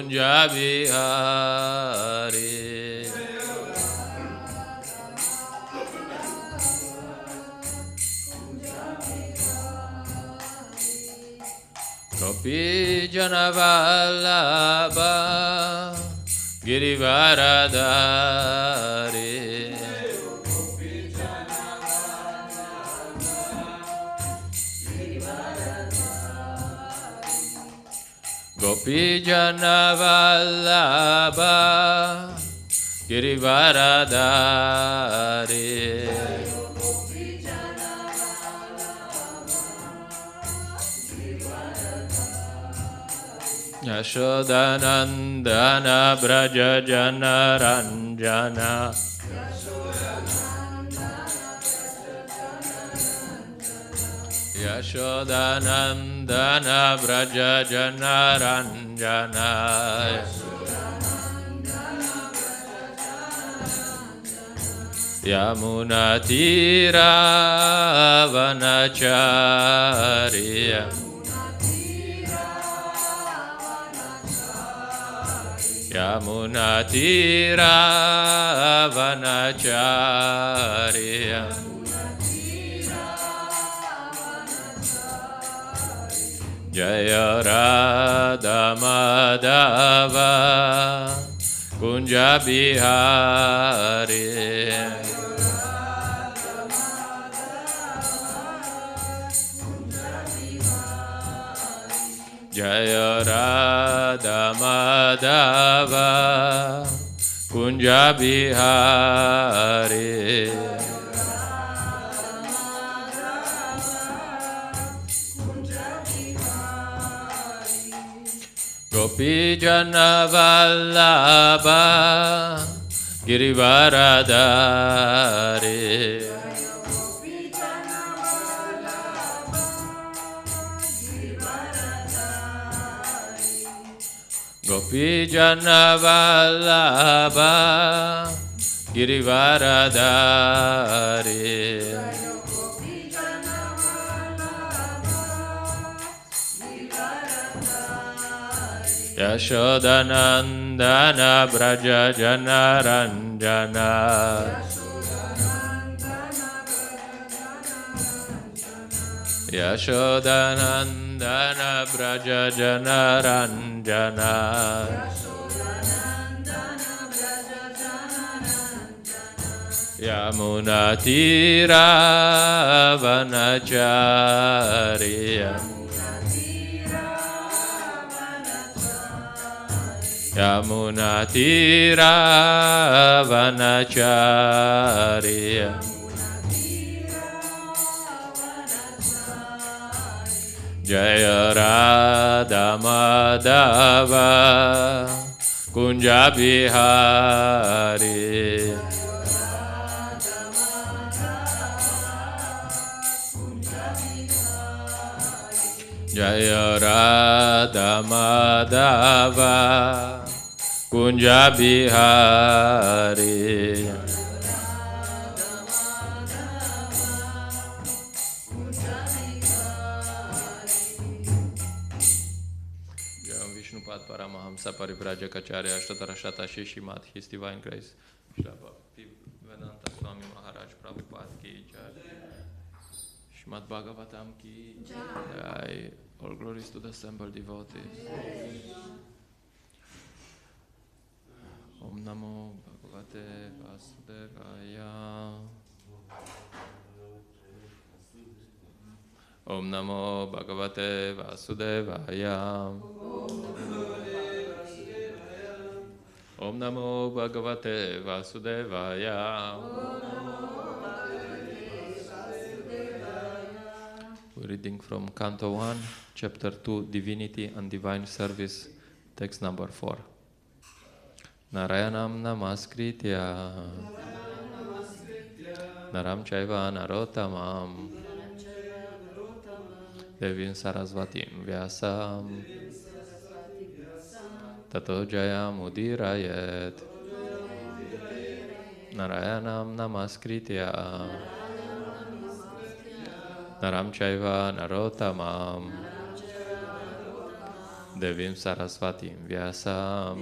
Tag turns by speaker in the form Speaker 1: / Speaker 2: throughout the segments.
Speaker 1: Kunja Bihari. Gopi Janavallabha Girivaradari. Gopi Janavallabha Girivaradari. Yashodanandana Braja Janaranjana. Yashodanandana Braja Janaranjana. Yamunatira Vanacharya. Yamunatira Vanacharya. Jaya Radha Madhava Kunja Bihari. Jaya Radha Madhava Kunja Bihari. Gopi Janavallabha Girivaradari. Gopi Janavallabha Girivaradari. Yashodanandana Braja Janaranjana. Yashodanandana Braja Janaranjana. Yamunatira Vanacharya. Yamunatira Vanacharya. Jaya Radha Madhava Kunja Bihari. Jaya Radha Madhava Kunja Bihari. Vishnupad Paramahamsa Parivrajacharya Ashtatarashata Shishimad His Divine Grace Shri Vedanta Swami Maharaj Prabhupada Ki Jai. Shrimad Bhagavatam Ki Jai. All glories to the assembled devotees. Om Namo Bhagavate Vasudevaya. Om Namo Bhagavate Vasudevaya. Om Namo Bhagavate Vasudevaya. We're reading from Canto 1, Chapter 2, Divinity and Divine Service, text number 4. Narayanam namaskritya Naram chaiva narottamam Devim Sarasvatim Vyasam Tato Jayam Udirayet. Narayanam namaskritya Naram chaiva narottamam Devim Sarasvatim Vyasam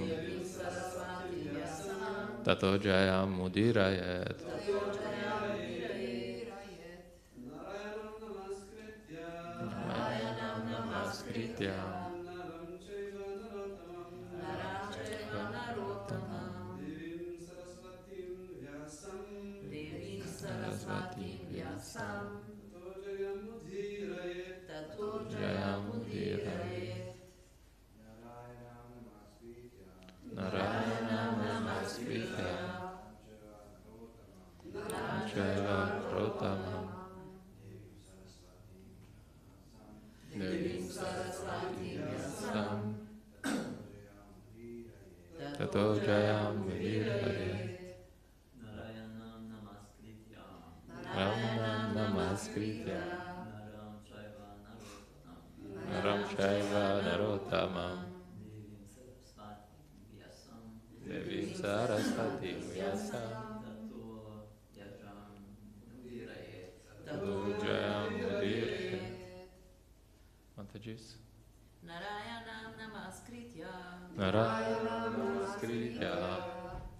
Speaker 1: Tato Jayam Mudirayet Narayanam Namaskrityam Devim Sarasvatim Vyasam Tato Jayam Mudirayet Narayanam Namaskrityam Jaya Rotamam Devim Sarasvati Vyasam Tato Jayam Mudirayet
Speaker 2: Narayanam Namaskrityam
Speaker 1: Narayanam Namaskrityam Naram Chaiva Narotamam Devim Sarasvati Vyasam Tato Jayam Mudirayet Mantajis
Speaker 3: Narayanam Namaskrityam
Speaker 1: Narayanam Namaskrityam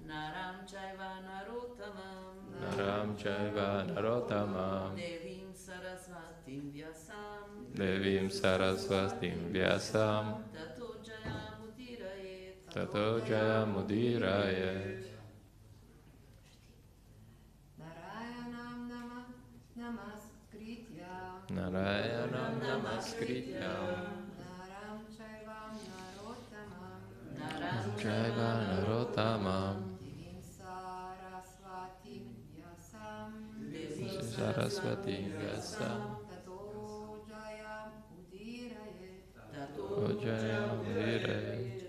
Speaker 3: Naram Chaiva Narotamam
Speaker 1: Naram Chaiva Narotamam
Speaker 3: Devim Sarasvatim Vyasam
Speaker 1: Devim Sarasvatim Vyasam
Speaker 3: Tato Jayam Mudirayet
Speaker 1: Tato Jayam Mudirayet
Speaker 4: Narayanam Namaskrityam
Speaker 1: Narayanam Namaskrityam
Speaker 4: Naram Chaivam Narotamam
Speaker 3: Naram
Speaker 1: Chaiva Narotamam
Speaker 4: Devim Sarasvatim Vyasam
Speaker 3: Devim
Speaker 1: Sarasvatim Vyasam
Speaker 4: Tato Jayam Udirayet
Speaker 3: Tato
Speaker 1: Tato Jayam Mudirayet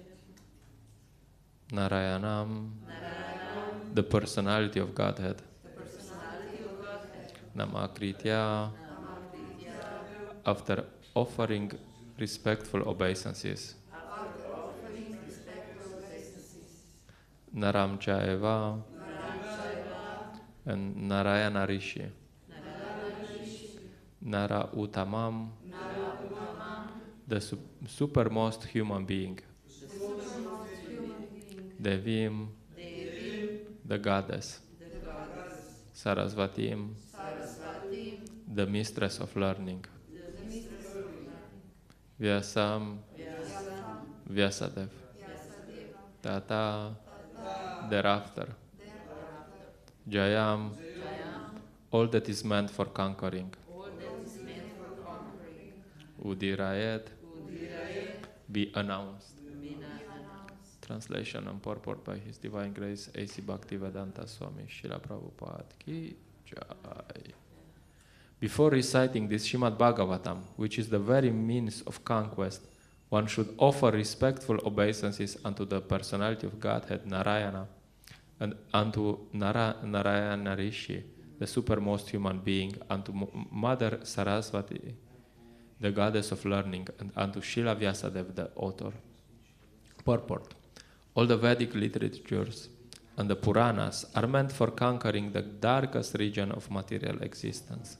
Speaker 1: Narayanam, the personality of Godhead. Namakritya, after offering respectful obeisances. Naram Chaiva and Narayana Rishi. Nara Uttamam, the supermost human being. Devim, the goddess. Sarasvatim, the mistress of learning. Vyasam, Vyasadev. Tata, thereafter. Jayam, all that is meant for conquering. Udirayet, be announced. Translation and purport by His Divine Grace A.C. Bhaktivedanta Swami Srila Prabhupada Ki Jai. Before reciting this Srimad Bhagavatam, which is the very means of conquest, one should offer respectful obeisances unto the personality of Godhead Narayana and unto Narayana Rishi, the supermost human being, unto Mother Saraswati, the goddess of learning, and unto Srila Vyasadeva, the author. Purport. All the Vedic literatures and the Puranas are meant for conquering the darkest region of material existence.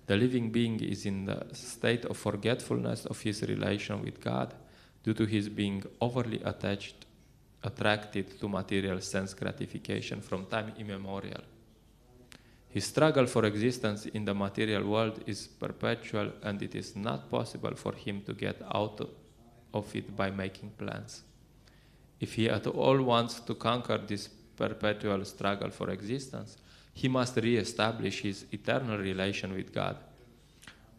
Speaker 1: The living being is in the state of forgetfulness of his relation with God due to his being overly attracted to material sense gratification from time immemorial. His struggle for existence in the material world is perpetual, and it is not possible for him to get out of it by making plans. If he at all wants to conquer this perpetual struggle for existence, he must re-establish his eternal relation with God.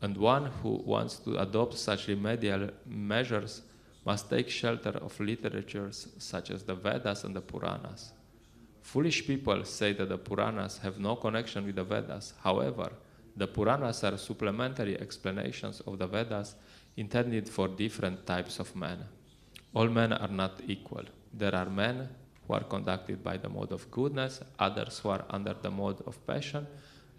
Speaker 1: And one who wants to adopt such remedial measures must take shelter of literatures such as the Vedas and the Puranas. Foolish people say that the Puranas have no connection with the Vedas. However, the Puranas are supplementary explanations of the Vedas intended for different types of men. All men are not equal. There are men who are conducted by the mode of goodness, others who are under the mode of passion,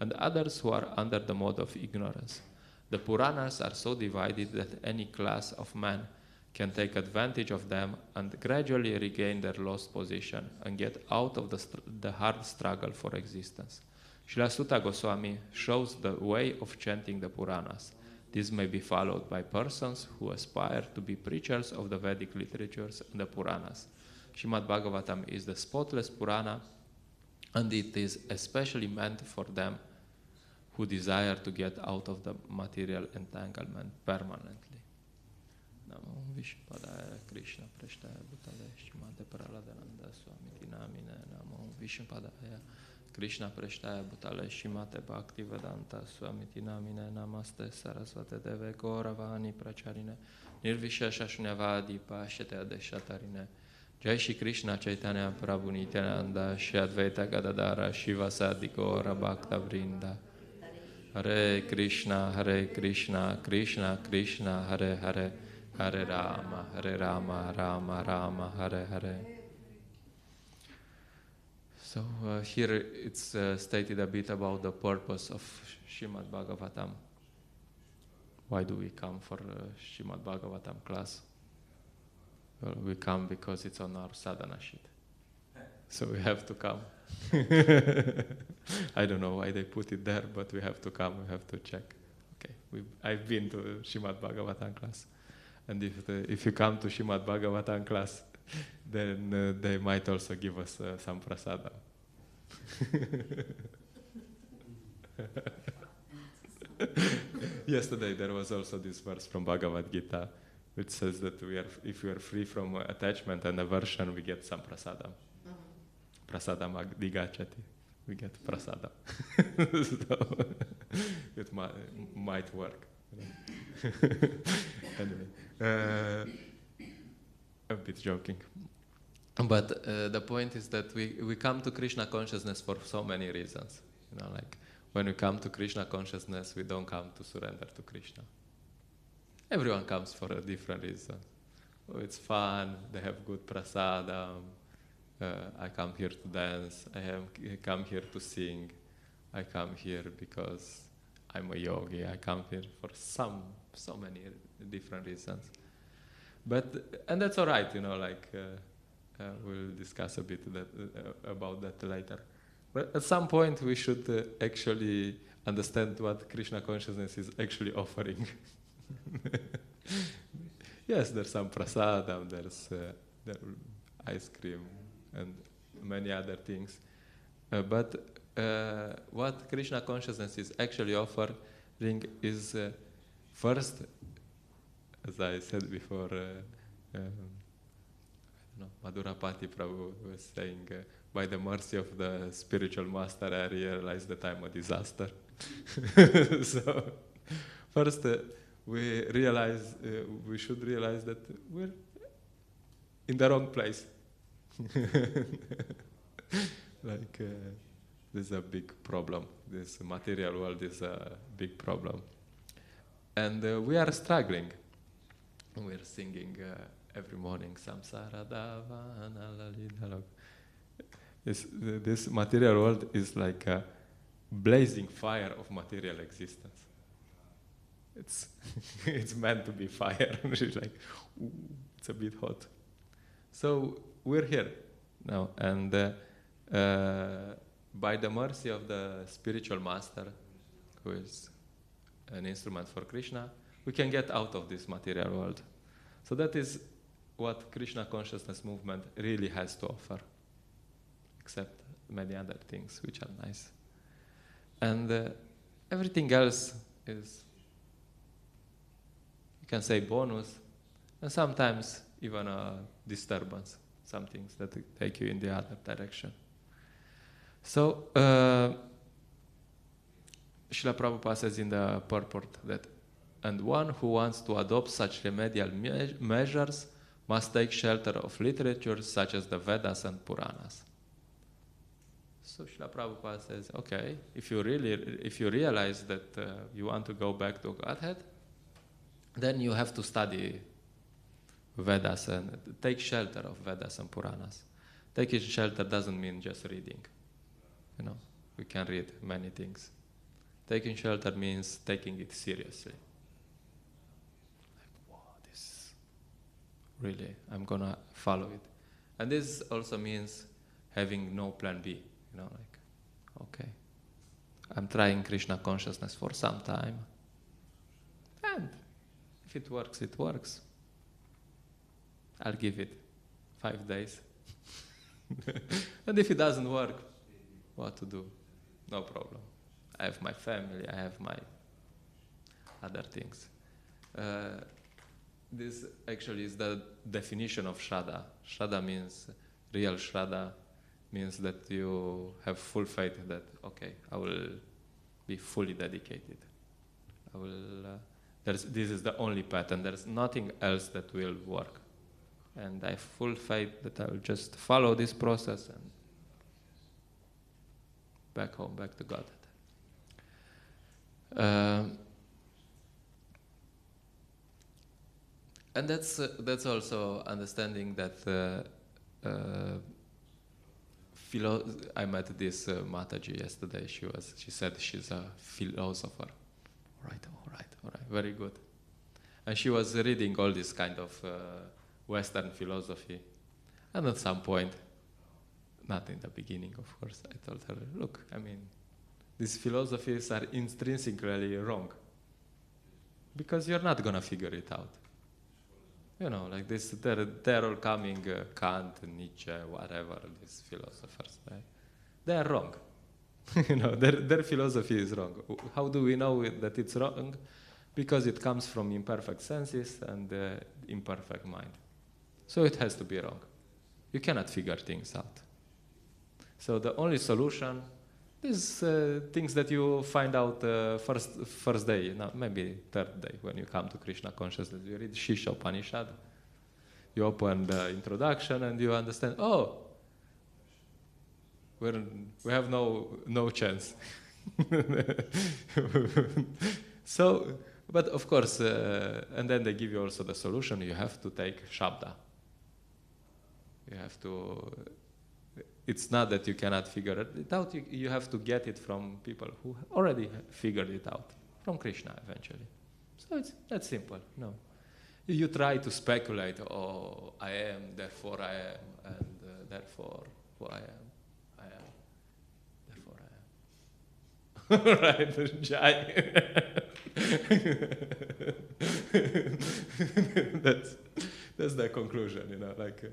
Speaker 1: and others who are under the mode of ignorance. The Puranas are so divided that any class of men can take advantage of them and gradually regain their lost position and get out of the hard struggle for existence. Srila Sutta Goswami shows the way of chanting the Puranas. This may be followed by persons who aspire to be preachers of the Vedic literatures and the Puranas. Srimad Bhagavatam is the spotless Purana, and it is especially meant for them who desire to get out of the material entanglement permanently. Namo Vishnupadaya Krishna Prashtaya Bhutale Shrimate Praladananda Swamiti Namine Namo Vishnupadaya Krishna Prashtaya Bhutale Shrimate Bhakti Vedanta Swamiti Namine Namaste Sarasvate Deve Gauravani Pracharine Nirvishesha Shunyavadi Pashyate Adeshatarine Jai Shri Krishna Chaitanya Prabhu Nityananda Shri Advaita Gadadara Shiva Sadi Gaura Bhakta Vrinda Hare Krishna Krishna Krishna Hare Hare Hare Rama Rama Rama Hare Hare. So here it's stated a bit about the purpose of Srimad Bhagavatam. Why do we come for Srimad Bhagavatam class? Well, we come because it's on our sadhana sheet. So we have to come. I don't know why they put it there, but we have to come, we have to check. Okay, I've been to Srimad Bhagavatam class. And if you come to Srimad Bhagavatam class, then they might also give us some prasada. Yesterday there was also this verse from Bhagavad Gita, which says that if we are free from attachment and aversion, we get some prasada. Prasadam agdigachati. We get prasada. So it might work. Anyway, a bit joking. But the point is that we come to Krishna consciousness for so many reasons. Like when we come to Krishna consciousness, we don't come to surrender to Krishna. Everyone comes for a different reason. Oh, it's fun, they have good prasadam, I come here to dance, I come here to sing, I come here because I'm a yogi, I come here for so many different reasons. And that's all right, we'll discuss a bit about that later. But at some point we should actually understand what Krishna consciousness is actually offering. Yes, there's some prasadam, there's ice cream and many other things. But what Krishna consciousness is actually offering is first, as I said before, Madhurapati Prabhu was saying, by the mercy of the spiritual master, I realized that I'm a disaster. So, first, we should realize that we're in the wrong place. This is a big problem. This material world is a big problem. And we are struggling. We're singing every morning, Samsara Dava. This material world is like a blazing fire of material existence. It's meant to be fire. It's like, ooh, it's a bit hot. So we're here now, and by the mercy of the spiritual master, who is an instrument for Krishna, we can get out of this material world. So that is what Krishna consciousness movement really has to offer, except many other things which are nice. And everything else is, you can say, bonus, and sometimes even a disturbance, some things that take you in the other direction. So, Srila Prabhupada says in the purport that, and one who wants to adopt such remedial measures must take shelter of literatures such as the Vedas and Puranas. So Srila Prabhupada says, okay, if you realize that you want to go back to Godhead, then you have to study Vedas and take shelter of Vedas and Puranas. Taking shelter doesn't mean just reading. We can read many things. Taking shelter means taking it seriously. Like, wow, this really, I'm gonna follow it. And this also means having no plan B. Okay, I'm trying Krishna consciousness for some time. If it works, it works. I'll give it 5 days. And if it doesn't work, what to do? No problem. I have my family, I have my other things. This actually is the definition of Shraddha. Shraddha means, real Shraddha means that you have full faith that, okay, I will be fully dedicated. I will, this is the only path, and there's nothing else that will work. And I have full faith that I will just follow this process and back home, back to God. And that's also understanding that I met this Mataji yesterday. She said she's a philosopher. All right, very good. And she was reading all this kind of Western philosophy. And at some point, not in the beginning, of course, I told her, look, I mean, these philosophies are intrinsically wrong. Because you're not going to figure it out. You know, like this, they're all coming, Kant, Nietzsche, whatever, these philosophers, right? They are wrong. You know, their philosophy is wrong. How do we know that it's wrong? Because it comes from imperfect senses and imperfect mind. So it has to be wrong. You cannot figure things out. So the only solution is things that you find out first day, maybe third day, when you come to Krishna consciousness. You read Shisha Upanishad, you open the introduction and you understand, oh, we have no chance. So, but of course, and then they give you also the solution. You have to take Shabda. You have to, it's not that you cannot figure it out, you have to get it from people who already figured it out, from Krishna eventually. So it's that simple, no. You try to speculate, oh, I am, therefore I am, and therefore who I am, therefore I am. Right, Jai. That's the conclusion, you know, like,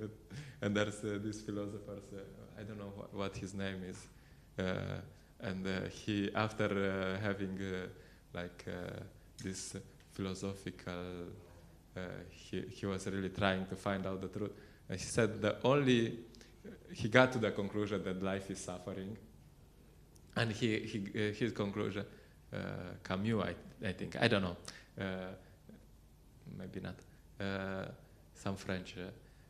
Speaker 1: and there's this philosopher, I don't know what his name is, and he, after having this philosophical, he was really trying to find out the truth, and he said he got to the conclusion that life is suffering, and his conclusion, Camus, I think, I don't know, maybe not, some French,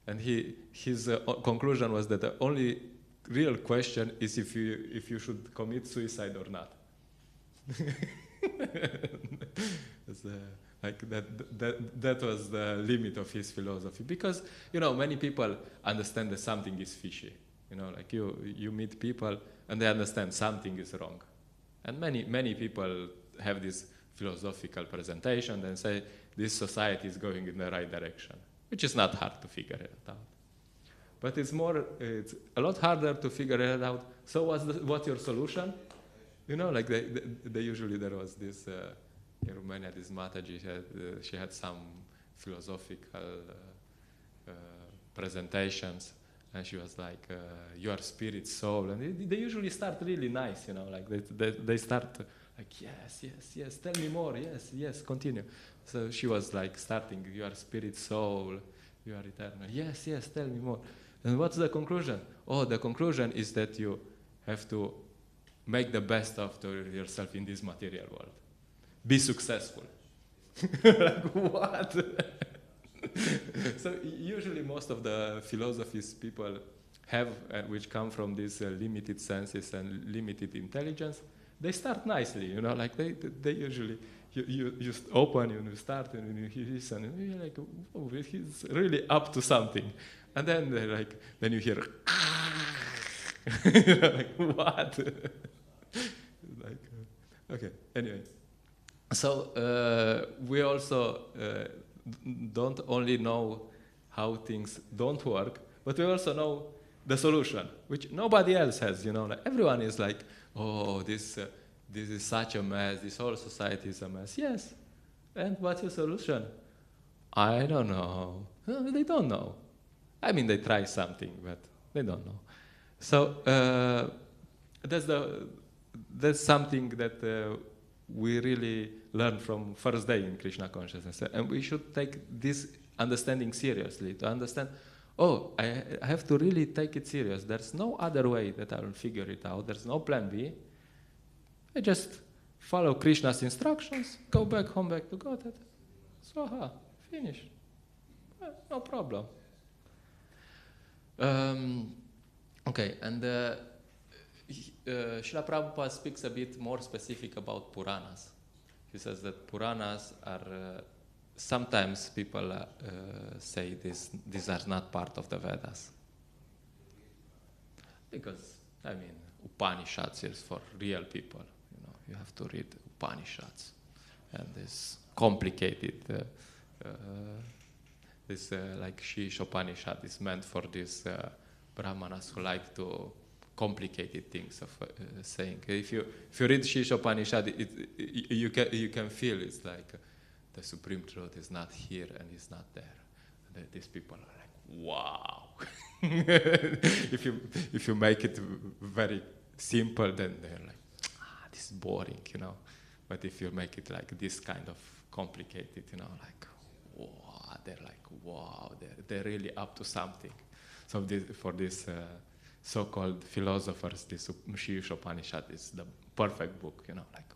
Speaker 1: and his conclusion was that the only real question is if you should commit suicide or not. Like that was the limit of his philosophy, because you know many people understand that something is fishy. You know, like you meet people and they understand something is wrong, and many people have this philosophical presentation and say this society is going in the right direction, which is not hard to figure it out. But it's a lot harder to figure it out. So what's your solution? You know, like they usually, there was this, in Romania, this Mataji, she had some philosophical presentations, and she was like, your spirit, soul, and they usually start really nice, you know, like they start like, yes, tell me more, yes, continue. So she was like starting, your spirit, soul, you are eternal, yes, tell me more. And what's the conclusion? Oh, the conclusion is that you have to make the best of yourself in this material world. Be successful. Like, what? So usually most of the philosophies people have, which come from these limited senses and limited intelligence, they start nicely, you know, like they usually, you just open, you start, and you listen, and you're like, oh, he's really up to something. And then then you hear, like, what? Like, okay, anyway. So we also don't only know how things don't work, but we also know the solution, which nobody else has, you know. Like, everyone is like, oh, this is such a mess, this whole society is a mess. Yes, and what's your solution? I don't know. They don't know. I mean, they try something, but they don't know. So that's something that we really learn from first day in Krishna consciousness, and we should take this understanding seriously. To understand, oh, I have to really take it serious. There's no other way that I will figure it out. There's no plan B. I just follow Krishna's instructions, go back home, back to Godhead. So, finish. No problem. Okay, and Srila Prabhupada speaks a bit more specific about Puranas. He says that Puranas are, sometimes people say these are not part of the Vedas. Because, I mean, Upanishads is for real people. You know, you have to read Upanishads. And this complicated, like Shish Upanishad is meant for these Brahmanas who like to complicated things of saying. If you read Shish Upanishad, you can feel it's like the Supreme Truth is not here and it's not there. And these people are like, wow. If you make it very simple, then they're like, this is boring, you know. But if you make it like this kind of complicated, you know, like, wow, they're like, wow, they're really up to something. So for this so-called philosophers, this Shish Upanishad is the perfect book, you know, like,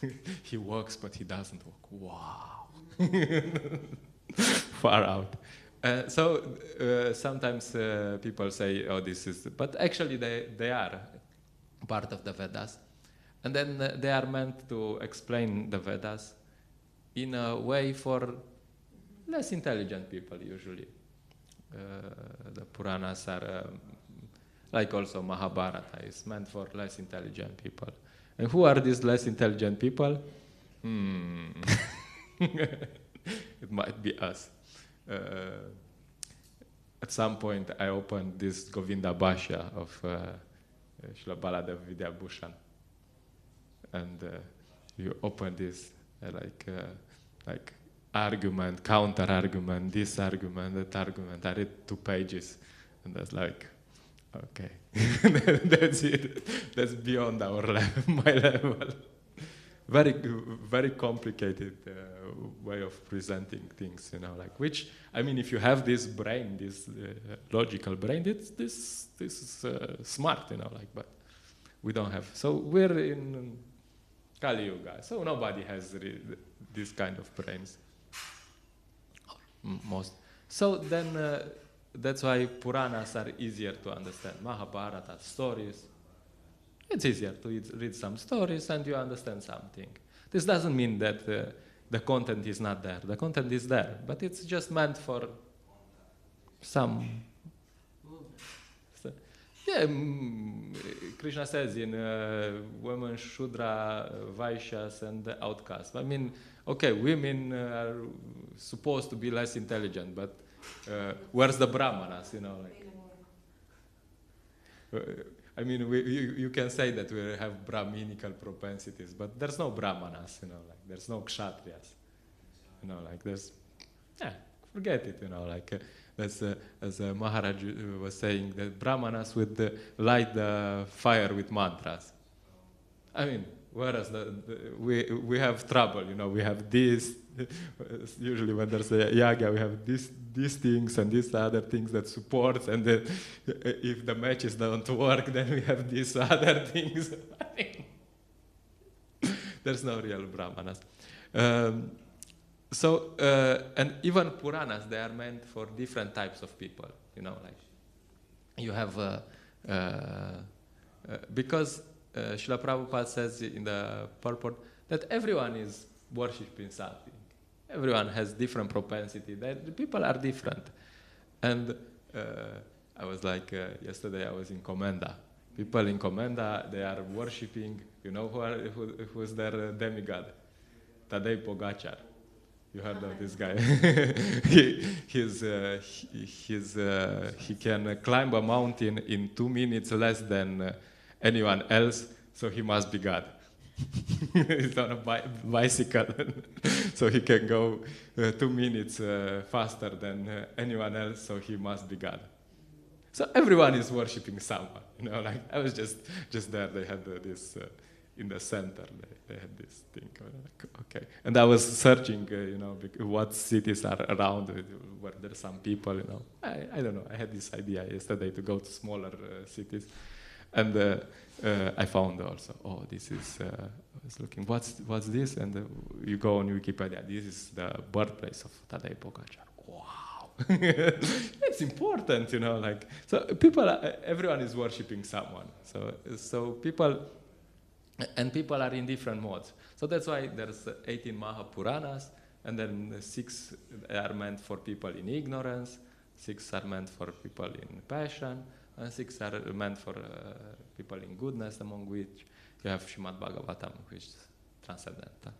Speaker 1: wow. He walks, but he doesn't walk. Wow. Far out. So sometimes people say, oh, this is... But actually they are part of the Vedas. And then they are meant to explain the Vedas in a way for less intelligent people, usually. The Puranas are, like also Mahabharata, is meant for less intelligent people. And who are these less intelligent people? It might be us. At some point, I opened this Govinda Bhashya of Srila Baladev Vidyabhushan. And you open this like argument, counter-argument, this argument, that argument. I read 2 pages, and that's like, okay, that's it. That's beyond our level, my level. Very, very complicated way of presenting things, you know, like which, I mean, if you have this brain, this logical brain, this is smart, you know, like, but we don't have. So we're in Kali Yuga, so nobody has this kind of brains. Most. So then that's why Puranas are easier to understand. Mahabharata, stories. It's easier to read some stories and you understand something. This doesn't mean that the content is not there. The content is there, but it's just meant for some... Yeah, Krishna says in women, Shudra, Vaishyas, and the outcasts. I mean, okay, women are supposed to be less intelligent, but where's the Brahmanas, you know? Like, I mean, you can say that we have Brahminical propensities, but there's no Brahmanas, you know, like there's no Kshatriyas, you know, like there's, forget it, you know, like that's as Maharaj was saying, that Brahmanas would light the fire with mantras. I mean, whereas we have trouble, you know, we have this, usually when there's a yaga, we have these things and these other things that support, and then if the matches don't work, then we have these other things. There's no real Brahmanas. So, and even Puranas, they are meant for different types of people, you know, like you have, because Srila Prabhupada says in the purport that everyone is worshipping something. Everyone has different propensity. The people are different. And I was like, yesterday I was in Komenda. People in Komenda, they are worshipping, you know who is their demigod? Tadej Pogacar. You heard of this guy? He can climb a mountain in 2 minutes less than anyone else, so he must be God. He's on a bicycle. so he can go 2 minutes faster than anyone else, so he must be God. So everyone is worshipping someone, like I was just there. They had this in the center. They had this thing. Like, okay, and I was searching, what cities are around where there's some people. I don't know. I had this idea yesterday to go to smaller cities, and I found also. Oh, this is. I was looking. What's this? And you go on Wikipedia. This is the birthplace of Tadej Pogačar. Wow, it's important, like so. Everyone is worshiping someone. So people are in different modes. So that's why there's 18 Mahapuranas, and then 6 are meant for people in ignorance, 6 are meant for people in passion, and 6 are meant for people in goodness, among which you have Srimad Bhagavatam, which is transcendental.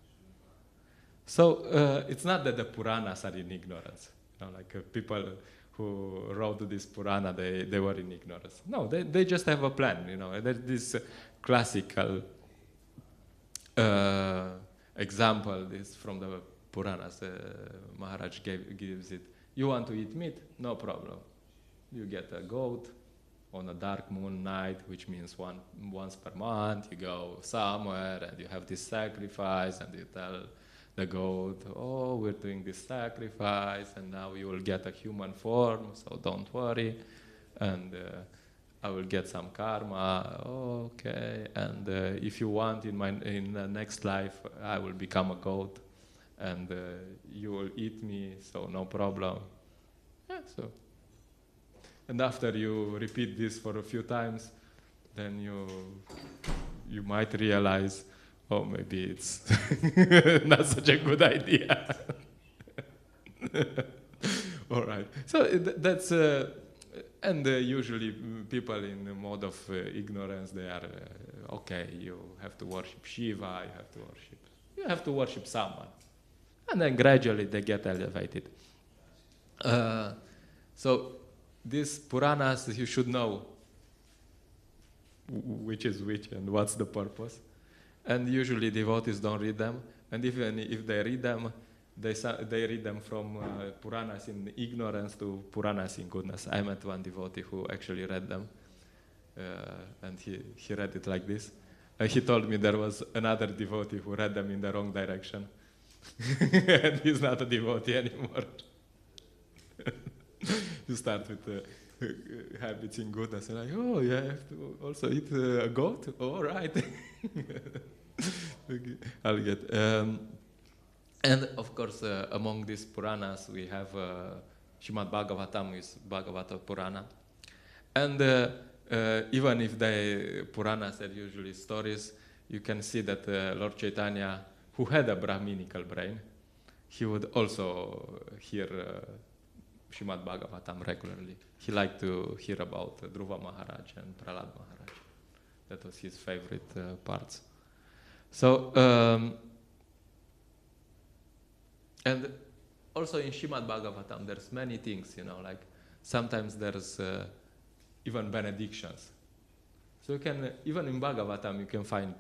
Speaker 1: So it's not that the Puranas are in ignorance. Like people who wrote this Purana, they were in ignorance. No, they just have a plan. There's this classical example. This from the Puranas. Maharaj gives it. You want to eat meat? No problem. You get a goat on a dark moon night, which means once per month. You go somewhere and you have this sacrifice, and you tell the goat, oh, we're doing this sacrifice, and now you will get a human form, so don't worry, and I will get some karma. Oh, okay, and if you want, in the next life, I will become a goat, and you will eat me, so no problem. Yeah, so. And after you repeat this for a few times, then you might realize, oh, maybe it's not such a good idea. All right. So that's, and usually people in the mode of ignorance, they are, okay, you have to worship Shiva, you have to worship someone. And then gradually they get elevated. So these Puranas, you should know which is which and what's the purpose. And usually devotees don't read them, and even if they read them, they read them from Puranas in ignorance to Puranas in goodness. I met one devotee who actually read them, and he read it like this. He told me there was another devotee who read them in the wrong direction, and he's not a devotee anymore. You start with habits in goodness, and like, oh, you have to also eat a goat? All right. Okay, I'll get. And of course, among these Puranas, we have Srimad Bhagavatam is Bhagavata Purana. And even if the Puranas are usually stories, you can see that Lord Chaitanya, who had a Brahminical brain, he would also hear Srimad Bhagavatam regularly. He liked to hear about Dhruva Maharaj and Prahlad Maharaj. That was his favorite parts. So, and also in Srimad Bhagavatam, there's many things, like sometimes there's even benedictions. So you can, even in Bhagavatam, you can find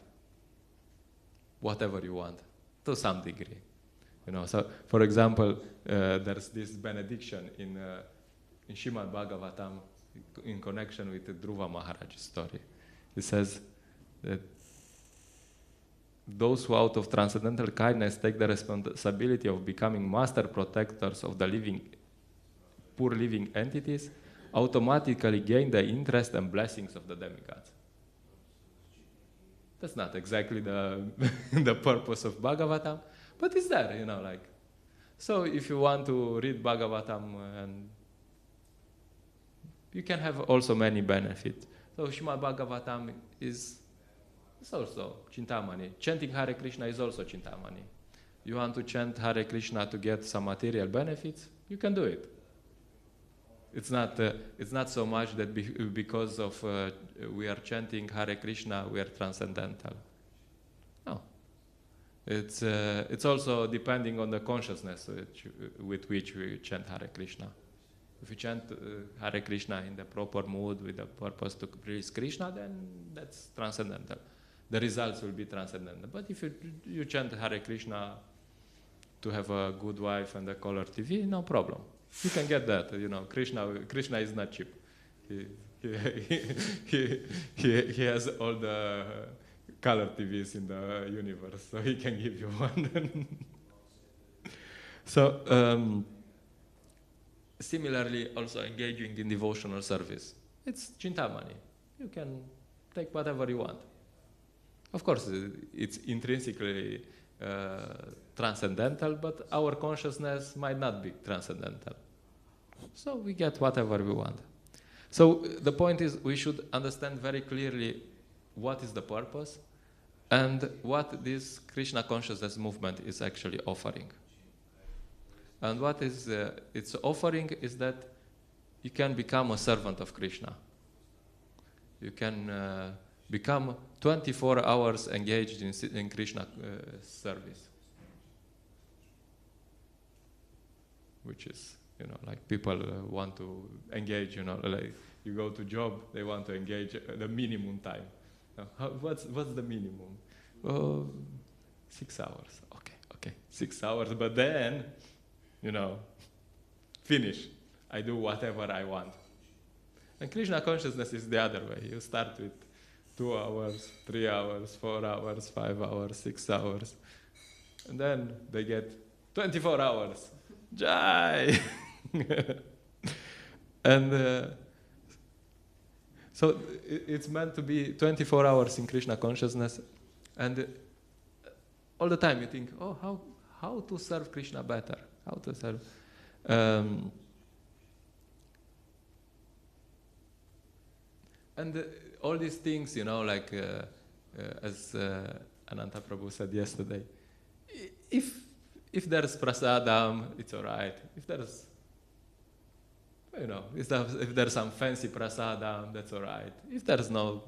Speaker 1: whatever you want, to some degree. So for example, there's this benediction in Srimad Bhagavatam in connection with the Dhruva Maharaj's story. It says that those who out of transcendental kindness take the responsibility of becoming master protectors of the poor living entities automatically gain the interest and blessings of the demigods. That's not exactly the purpose of Bhagavatam, but it's there, like. So if you want to read Bhagavatam, and you can have also many benefits. So Srimad Bhagavatam is also Chintamani. Chanting Hare Krishna is also Chintamani. You want to chant Hare Krishna to get some material benefits? You can do it. It's not so much that because of we are chanting Hare Krishna, we are transcendental. No. It's also depending on the consciousness with which we chant Hare Krishna. If you chant Hare Krishna in the proper mood with the purpose to please Krishna, then that's transcendental. The results will be transcendental. But if you chant Hare Krishna to have a good wife and a color TV, no problem. You can get that. You know, Krishna is not cheap. He has all the color TVs in the universe, so he can give you one. So similarly, also engaging in devotional service. It's chintamani. You can take whatever you want. Of course, it's intrinsically transcendental, but our consciousness might not be transcendental. So we get whatever we want. So the point is, we should understand very clearly what is the purpose and what this Krishna consciousness movement is actually offering. And what is its offering is that you can become a servant of Krishna. You can become 24 hours engaged in Krishna service, which is, you know, like people want to engage, you know, like you go to job, they want to engage the minimum time. What's the minimum? 6 hours. Okay, 6 hours, but then, you know, finish. I do whatever I want. And Krishna consciousness is the other way. You start with 2 hours, 3 hours, 4 hours, 5 hours, 6 hours. And then they get 24 hours. Jai! And so it's meant to be 24 hours in Krishna consciousness. And all the time you think, oh, how to serve Krishna better? How to serve? And all these things, you know, like as Ananta Prabhu said yesterday, if there's prasadam, it's all right. If there's, you know, if there's some fancy prasadam, that's all right. If there's no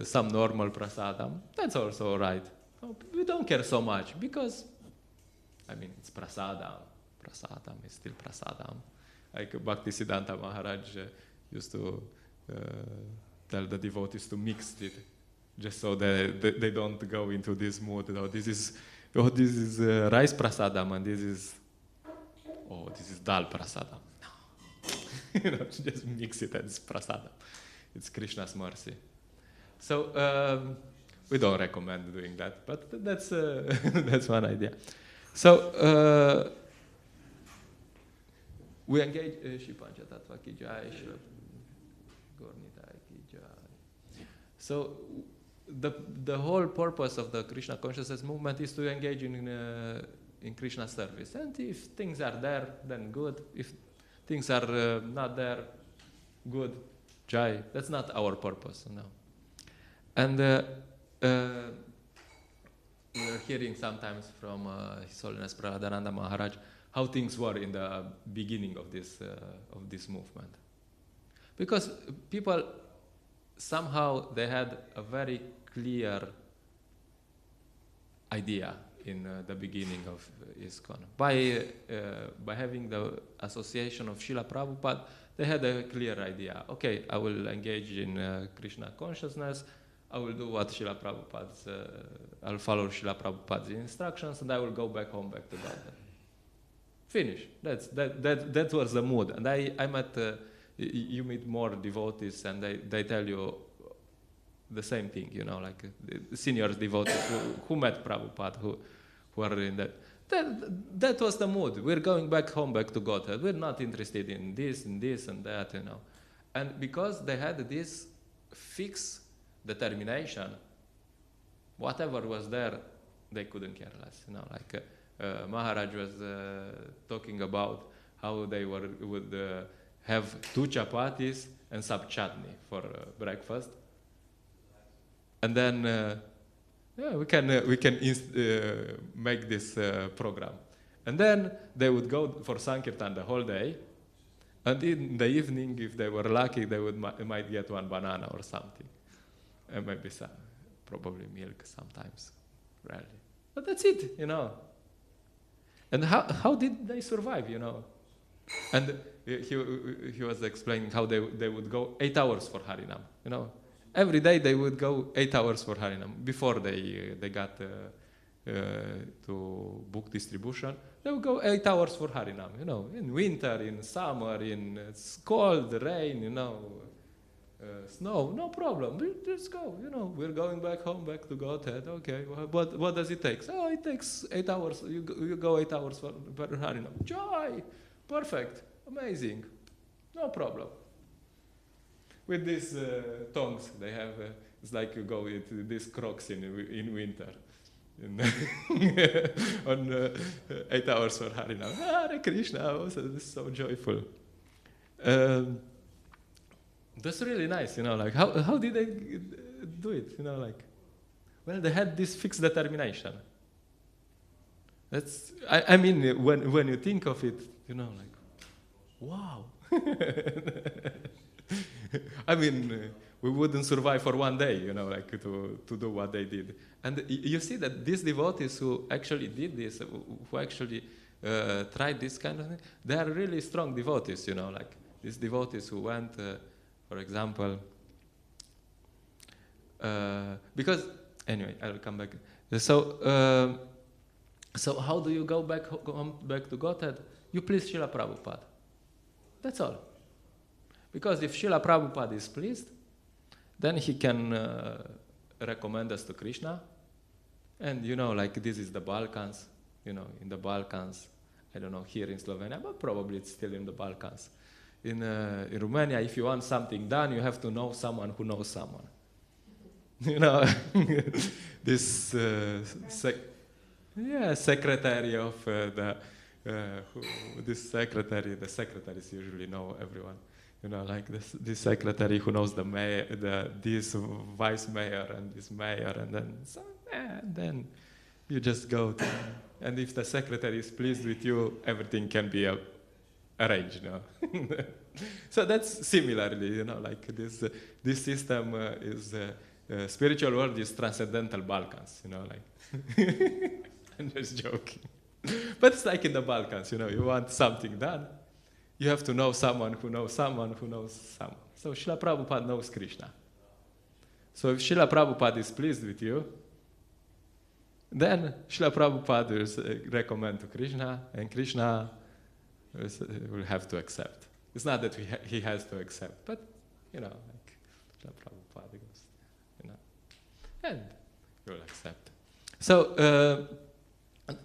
Speaker 1: some normal prasadam, that's also all right. We don't care so much because, I mean, it's prasadam. Prasadam is still prasadam. Like Bhaktisiddhanta Maharaj used to tell the devotees to mix it, just so they don't go into this mood. This is rice prasadam, and this is dal prasadam. No, you know, just mix it and it's prasadam. It's Krishna's mercy. So we don't recommend doing that, but that's that's one idea. So we engage. So the whole purpose of the Krishna consciousness movement is to engage in Krishna service. And if things are there, then good. If things are not there, good. Jai. That's not our purpose, no. And we are hearing sometimes from His Holiness Prahadananda Maharaj how things were in the beginning of this movement. Because people, somehow they had a very clear idea in the beginning of ISKCON. By having the association of Srila Prabhupada, they had a clear idea. Okay, I will engage in Krishna consciousness. I will do what Srila Prabhupada's, I'll follow Srila Prabhupada's instructions, and I will go back home, back to God. Finish. That was the mood. And I met, you meet more devotees, and they tell you the same thing, you know, like the senior devotees who met Prabhupada, who are in that. That was the mood. We're going back home, back to Godhead. We're not interested in this and this and that, you know. And because they had this fixed determination, whatever was there, they couldn't care less, you know. Like Maharaj was talking about how they would have 2 chapatis and some chutney for breakfast, and then we can make this program, and then they would go for Sankirtan the whole day, and in the evening, if they were lucky, they might get 1 banana or something, and maybe probably milk sometimes, rarely, but that's it, you know. And how did they survive, you know? And he was explaining how they would go 8 hours for Harinam, you know. Every day they would go 8 hours for Harinam before they got to book distribution, they will go 8 hours for Harinam, you know, in winter, in summer, in cold, rain, you know, snow, no problem. Let's go, you know, we're going back home, back to Godhead. Okay, what does it take? Oh, it takes 8 hours. You go 8 hours for Harinam. Joy, perfect, amazing, no problem. With these tongues, they have, it's like you go with these Crocs in winter. On 8 hours for Harinam. Hare Krishna, also, this is so joyful. That's really nice, you know, like, how did they do it, you know, like, well, they had this fixed determination. That's, I mean, when you think of it, you know, like, wow. I mean, we wouldn't survive for one day, you know, like, to do what they did. And you see that these devotees who actually did this, who actually tried this kind of thing, they are really strong devotees, you know, like, these devotees who went, for example, because, anyway, I'll come back. So how do you go back to Godhead? You please Srila Prabhupada. That's all. Because if Srila Prabhupada is pleased, then he can recommend us to Krishna. And, you know, like, this is the Balkans, you know, in the Balkans, I don't know, here in Slovenia, but probably it's still in the Balkans. In Romania, if you want something done, you have to know someone who knows someone. You know, this secretary of the secretaries usually know everyone. You know, like this secretary who knows the mayor, this vice mayor and this mayor, and then you just go to, and if the secretary is pleased with you, everything can be arranged. You know? So that's similarly, you know, like this system is spiritual world is transcendental Balkans. You know, like I'm just joking, but it's like in the Balkans. You know, you want something done. You have to know someone who knows someone who knows someone. So Srila Prabhupada knows Krishna. So if Srila Prabhupada is pleased with you, then Srila Prabhupada will recommend to Krishna, and Krishna will have to accept. It's not that he has to accept, but, you know, like Srila Prabhupada goes, you know, and he will accept. So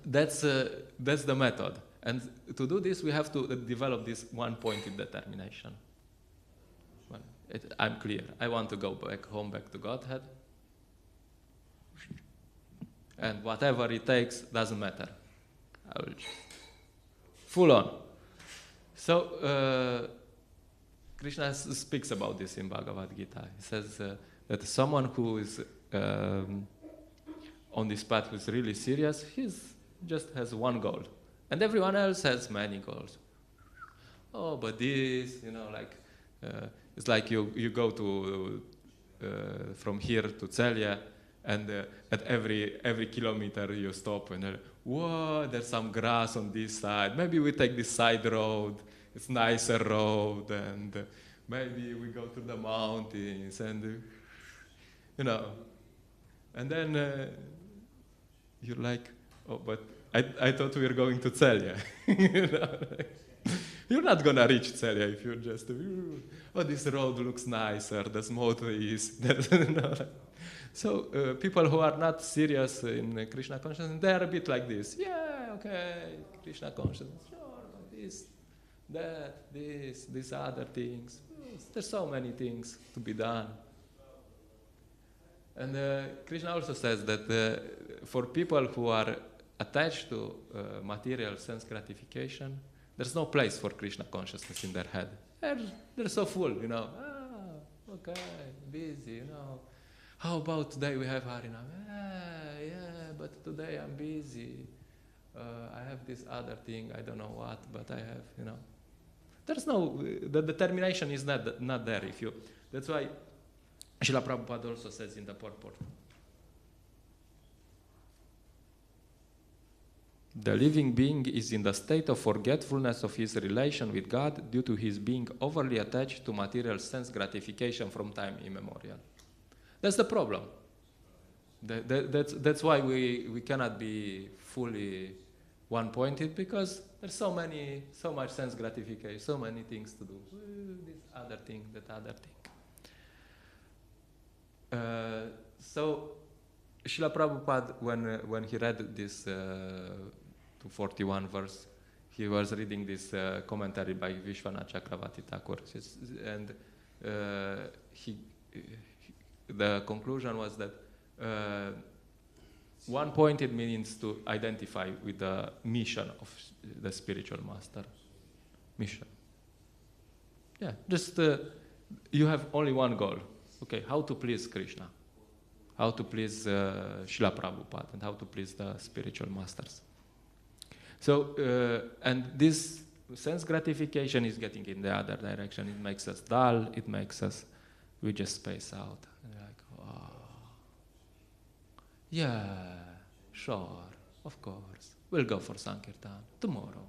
Speaker 1: that's the method. And to do this, we have to develop this one-pointed determination. Well, I'm clear. I want to go back home, back to Godhead. And whatever it takes, doesn't matter. I will just full on. So, Krishna speaks about this in Bhagavad Gita. He says that someone who is on this path who is really serious, he just has one goal. And everyone else has many goals. Oh, but this, you know, like, it's like you go to, from here to Celje, and at every kilometer you stop and whoa, there's some grass on this side. Maybe we take this side road. It's nicer road, and maybe we go to the mountains, and you know. And then you're like, oh, but I thought we were going to Celje. You know, you're not gonna reach Celje if you're just, oh, this road looks nicer. There's motorists. You know, like. So people who are not serious in Krishna consciousness, they are a bit like this. Yeah, okay, Krishna consciousness, sure, this, that, these other things. There's so many things to be done. And Krishna also says that for people who are attached to material sense gratification, there's no place for Krishna consciousness in their head. They're so full, you know. Ah, okay, busy, you know. How about today we have Harinam? Yeah, but today I'm busy. I have this other thing, I don't know what, but I have, you know. There's no, the determination is not there. That's why Srila Prabhupada also says in the purport, the living being is in the state of forgetfulness of his relation with God due to his being overly attached to material sense gratification from time immemorial. That's the problem. That's why we cannot be fully one-pointed, because there's so much sense gratification, so many things to do. This other thing, that other thing. So Srila Prabhupada, when he read this 241 verse, he was reading this commentary by Vishwanath Chakravarti Thakur, and the conclusion was that one-pointed means to identify with the mission of the spiritual master. Mission. Yeah, just you have only one goal. Okay, how to please Krishna, how to please Srila Prabhupada, and how to please the spiritual masters. So, and this sense gratification is getting in the other direction. It makes us dull. It makes us, we just space out. And like, oh, yeah, sure, of course, we'll go for Sankirtan tomorrow.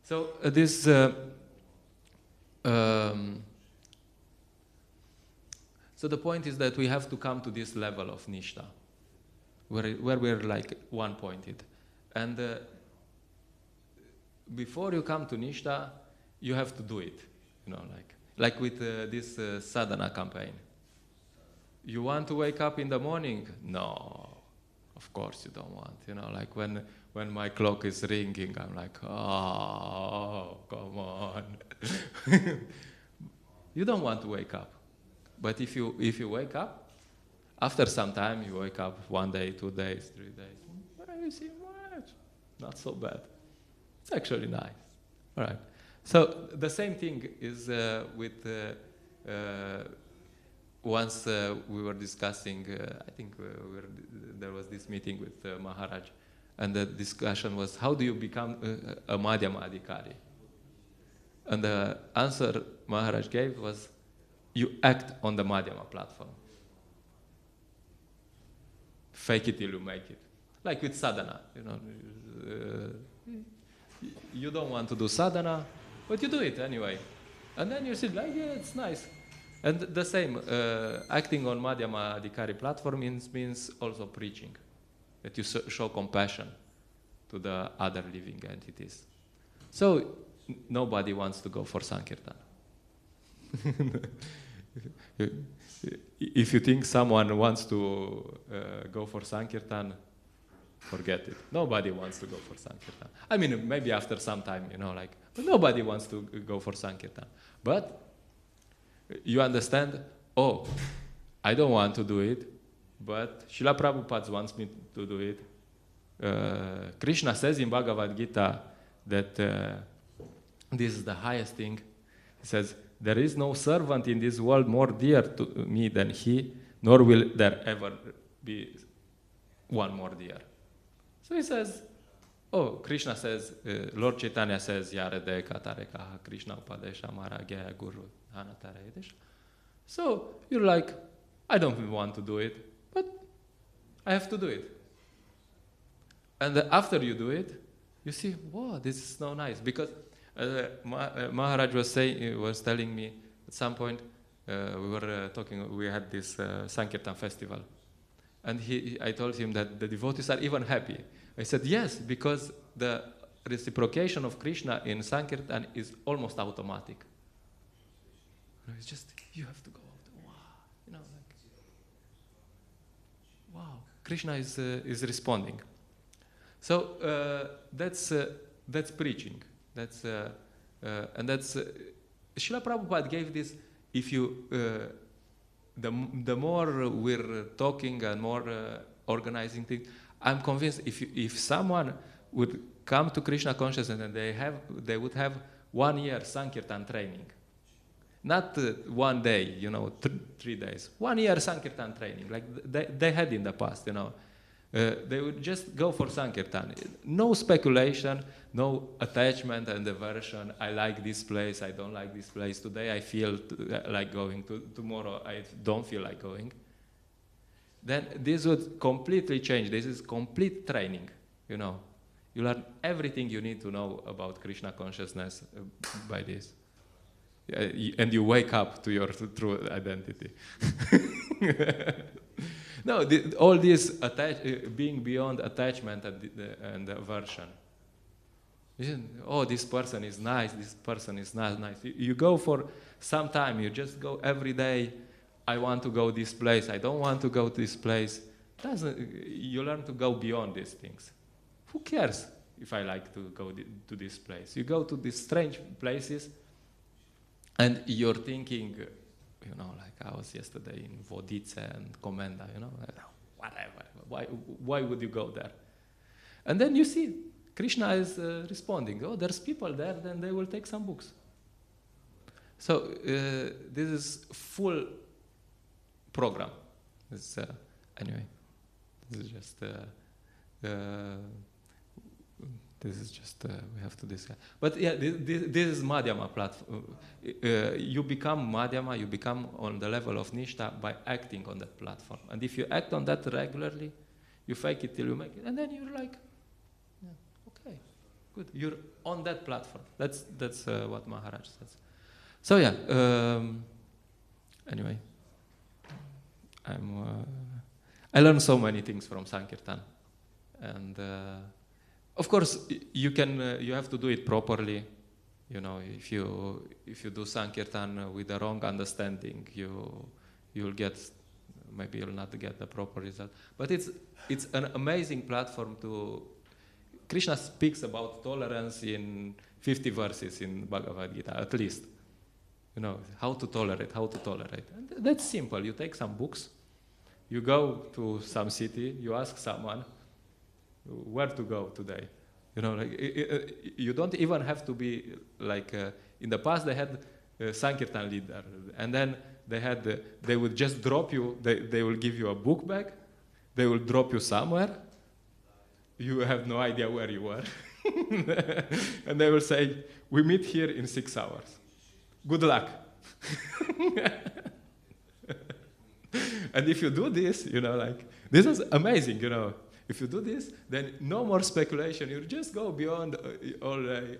Speaker 1: So so the point is that we have to come to this level of Nishta, where we're like one-pointed. And before you come to Nishta, you have to do it, like with this sadhana campaign. You want to wake up in the morning? No, of course you don't want. Like when my clock is ringing, I'm like, oh, come on. You don't want to wake up. But if you wake up, after some time you wake up 1 day, 2 days, 3 days. You see, what? Not so bad. It's actually nice. All right. So the same thing is with once we were discussing, I think there was this meeting with Maharaj, and the discussion was, how do you become a Madhyama Adhikari? And the answer Maharaj gave was, you act on the Madhyama platform. Fake it till you make it. Like with sadhana, you don't want to do sadhana, but you do it anyway. And then you see, like, yeah, it's nice. And the same, acting on Madhyama Adhikari platform means also preaching, that you show compassion to the other living entities. So nobody wants to go for Sankirtan. If you think someone wants to go for Sankirtan, forget it. Nobody wants to go for Sankirtan. I mean, maybe after some time, but nobody wants to go for Sankirtan. But you understand, oh, I don't want to do it, but Srila Prabhupada wants me to do it. Krishna says in Bhagavad Gita that this is the highest thing. He says, there is no servant in this world more dear to me than he, nor will there ever be one more dear. So he says, oh, Krishna says, Lord Chaitanya says, Yarade Katareka, Krishna Upadesha Maragya Guru Hanatara Yedesh. So you're like, I don't want to do it, but I have to do it. And after you do it, you see, wow, this is so nice. Because Maharaj was telling me at some point, we were talking, we had this Sankirtan festival. And I told him that the devotees are even happy. I said, yes, because the reciprocation of Krishna in Sankirtan is almost automatic. It's just, you have to go out. Wow, wow, Krishna is responding. So that's preaching. And that's Srila Prabhupada gave this. If you the more we're talking and more organizing things, I'm convinced if someone would come to Krishna consciousness and they would have 1 year Sankirtan training, not 1 day, 3 days, 1 year Sankirtan training, like they had in the past, they would just go for Sankirtan. No speculation, no attachment and aversion. I like this place, I don't like this place. Today I feel like going, tomorrow I don't feel like going. Then this would completely change. This is complete training, You learn everything you need to know about Krishna consciousness by this. And you wake up to your true identity. No, all this being beyond attachment and aversion. Oh, this person is nice, this person is not nice. You go for some time, you just go every day, I want to go this place, I don't want to go to this place. You learn to go beyond these things. Who cares if I like to go to this place? You go to these strange places and you're thinking, like I was yesterday in Vodice and Komenda, whatever. Why would you go there? And then you see Krishna is responding, oh, there's people there, then they will take some books. So this is full program. Anyway, this is just we have to discuss. But yeah, this is Madhyama platform. You become Madhyama, you become on the level of Nishta by acting on that platform. And if you act on that regularly, you fake it till you make it, and then you're like, okay, good. You're on that platform. That's what Maharaj says. So yeah. Anyway, I learned so many things from Sankirtan, and of course you have to do it properly. If you do Sankirtan with the wrong understanding, you'll not get the proper result. But it's an amazing platform to. Krishna speaks about tolerance in 50 verses in Bhagavad Gita, at least. How to tolerate. And that's simple. You take some books, you go to some city, you ask someone where to go today. You don't even have to be like, in the past they had a Sankirtan leader, and then they would just drop you, they will give you a book bag, they will drop you somewhere, you have no idea where you are. And they will say, we meet here in 6 hours. Good luck. And if you do this, this is amazing, If you do this, then no more speculation. You just go beyond,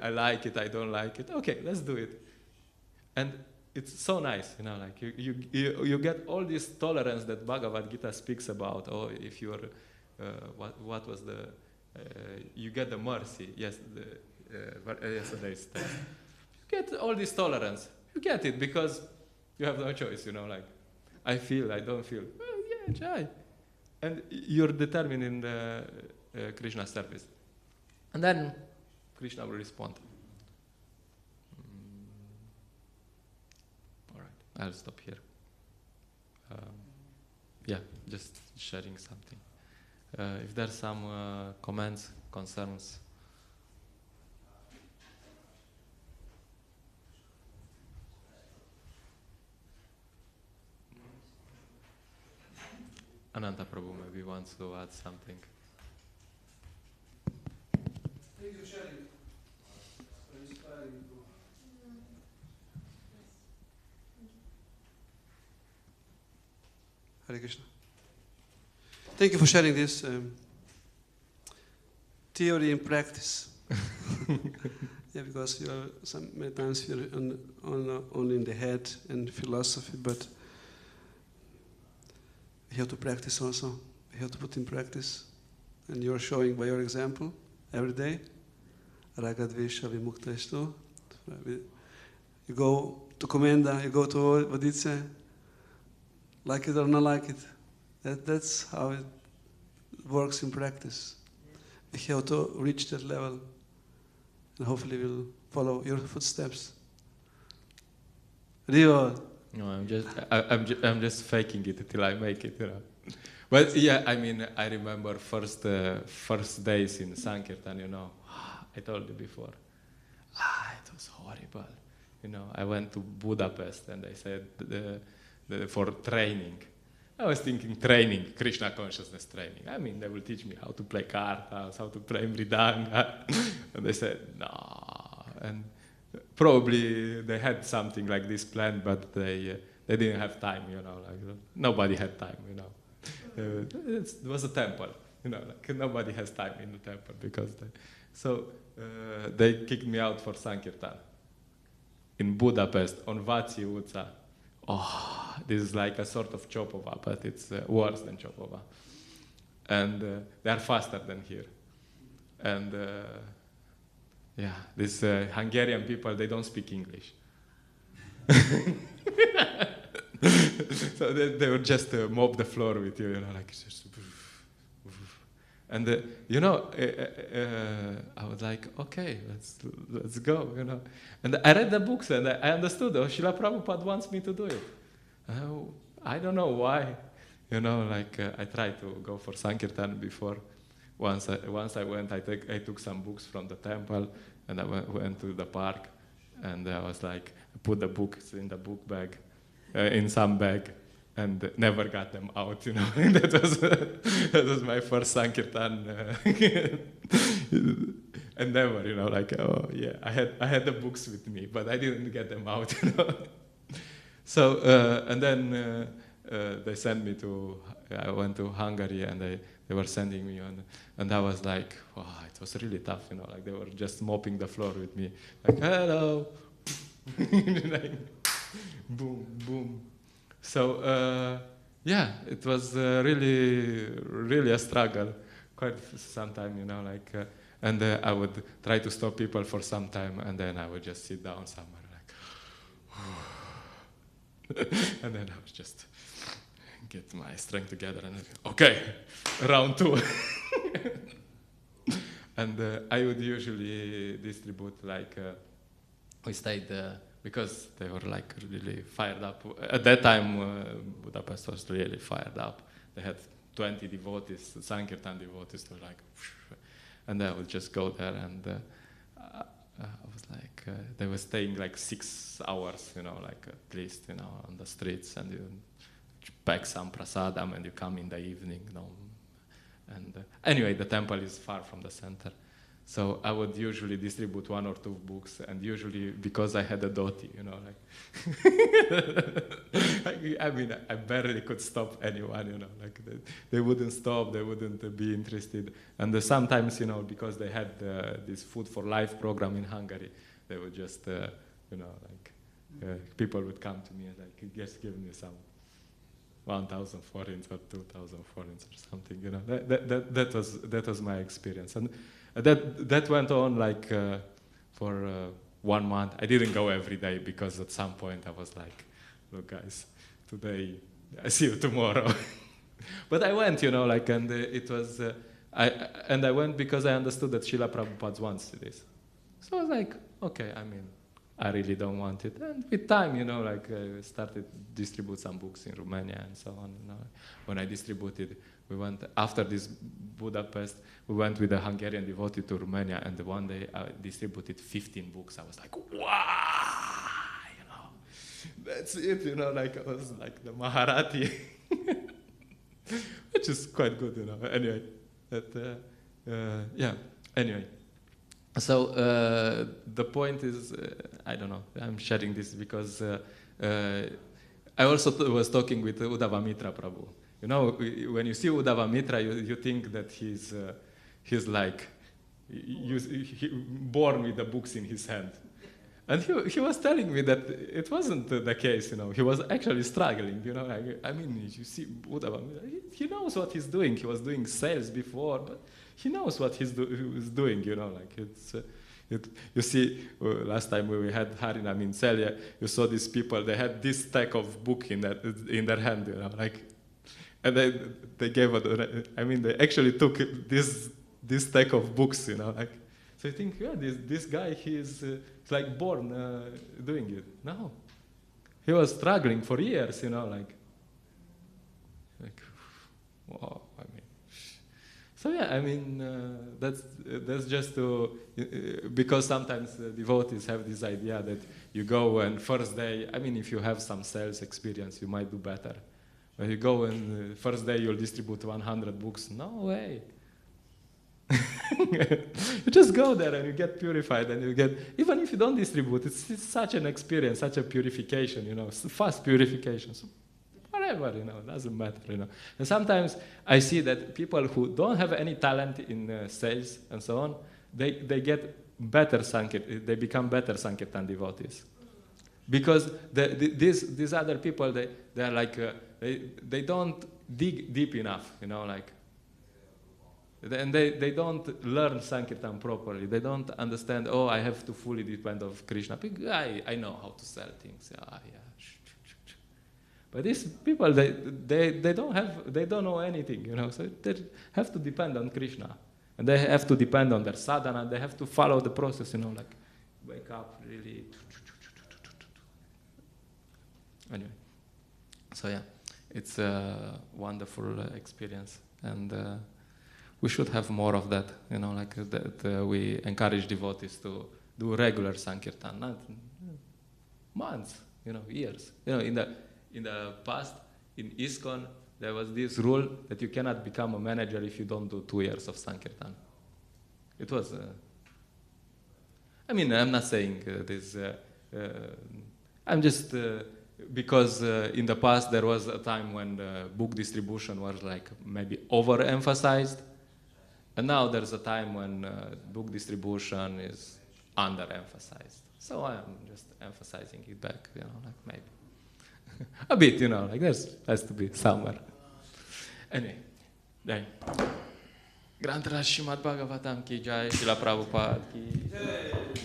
Speaker 1: I like it, I don't like it. Okay, let's do it. And it's so nice, you get all this tolerance that Bhagavad Gita speaks about. Oh, if you're, what was the, you get the mercy. Yes, yesterday's text. You get all this tolerance. You get it because you have no choice, I feel, I don't feel. Well, yeah, try. And you're determined in the Krishna service. And then Krishna will respond. All right, I'll stop here. Yeah, just sharing something. If there's some comments, concerns. Ananta Prabhu maybe wants to add something.
Speaker 5: Thank you for sharing. Inspiring. Hare Krishna. Thank you for sharing this theory and practice. Yeah, because many times you're only in the head and philosophy, but we have to practice also. We have to put in practice. And you're showing by your example every day. Ragadvesha vimukta estu. You go to Komenda, you go to Vodice, like it or not like it. That's how it works in practice. We have to reach that level. And hopefully we'll follow your footsteps. Riva.
Speaker 1: No, I'm just faking it till I make it, But yeah, I remember first days in Sankirtan, I told you before. It was horrible. I went to Budapest and they said for training. I was thinking training, Krishna consciousness training. They will teach me how to play kartas, how to play mridanga. And they said, no. And probably they had something like this planned, but they didn't have time, nobody had time, It was a temple, nobody has time in the temple because they kicked me out for Sankirtan in Budapest on Váci utca. Oh, this is like a sort of Chopova, but it's worse than Chopova. And they are faster than here. And yeah, these Hungarian people, they don't speak English. So they would just mop the floor with you, like just. And I was like, okay, let's go, And I read the books and I understood. Oh, Srila Prabhupada wants me to do it. I don't know why, I tried to go for Sankirtan before. Once I went, I took some books from the temple, and I went to the park, and I was like, I put the books in the book bag, in some bag, and never got them out, that was my first Sankirtan, and never, oh yeah, I had the books with me, but I didn't get them out, So and then they sent me I went to Hungary, and they were sending me on, and I was like, wow, it was really tough, they were just mopping the floor with me, like, hello, like, boom, boom. So yeah, it was really, really a struggle, quite some time, and I would try to stop people for some time, and then I would just sit down somewhere, like, and then I would just get my strength together, and okay, round 2. And I would usually distribute, we stayed because they were like really fired up. At that time, Budapest was really fired up. They had 20 devotees, Sankirtan devotees, were like, and I would just go there, and I was like, they were staying like 6 hours, at least, on the streets, and you pack some prasadam, and you come in the evening, And anyway, the temple is far from the center. So I would usually distribute 1 or 2 books, and usually because I had a dhoti, I barely could stop anyone, they wouldn't stop, they wouldn't be interested. And sometimes, because they had this Food for Life program in Hungary, they would just, people would come to me and like, just give me some 1,000 forints or 2,000 forints or something, that was my experience. And that went on for 1 month. I didn't go every day because at some point I was like, look guys, today, I see you tomorrow. But I went, and it was, I went because I understood that Srila Prabhupada wants this. So I was like, okay, I really don't want it. And with time, I started distribute some books in Romania and so on. When I distributed, we went, after this Budapest, we went with a Hungarian devotee to Romania, and one day I distributed 15 books. I was like, wow, that's it, I was like the Maharati, which is quite good, Anyway, yeah, anyway. So the point is, I don't know, I'm sharing this because I also was talking with Uddhava Mitra Prabhu. When you see Uddhava Mitra, you think that he's like born with the books in his hand. And he was telling me that it wasn't the case, He was actually struggling, you see Uddhava Mitra, he knows what he's doing. He was doing sales before, but he knows what he's doing, you see, last time we had Harinam in Celje, you saw these people, they had this stack of book in their hand, and they gave they actually took this stack of books, So you think, yeah, this guy, he's like born doing it. No, he was struggling for years, wow, So yeah, that's just to, because sometimes devotees have this idea that you go and first day, if you have some sales experience, you might do better. When you go and first day you'll distribute 100 books, no way. You just go there and you get purified, and you get, even if you don't distribute, it's such an experience, such a purification, fast purification. So whatever, doesn't matter, And sometimes I see that people who don't have any talent in sales and so on, they get better Sankirtan, they become better Sankirtan devotees. because these other people, they're like, they don't dig deep enough, you know, like, and they don't learn Sankirtan properly. They don't understand, oh, I have to fully depend on Krishna. I know how to sell things. Yeah. But these people, they don't know anything, you know, so they have to depend on Krishna. And they have to depend on their sadhana. They have to follow the process, you know, like wake up, really. Anyway, so yeah, it's a wonderful experience, and we should have more of that, you know, like that we encourage devotees to do regular Sankirtan, not months, you know, years. You know, in the past, in ISKCON, there was this rule that you cannot become a manager if you don't do 2 years of Sankirtan. It was, I mean, I'm not saying this, I'm just, because in the past there was a time when book distribution was like maybe overemphasized, and now there's a time when book distribution is underemphasized. So I'm just emphasizing it back, you know, like maybe. A bit, you know, like has to be somewhere. Anyway, then. Grantra Srimad Bhagavatam ki jai, Srila Prabhupada ki jai.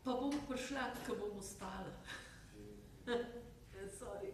Speaker 3: Pa bomo prišla, ko bomo stala. Sorry.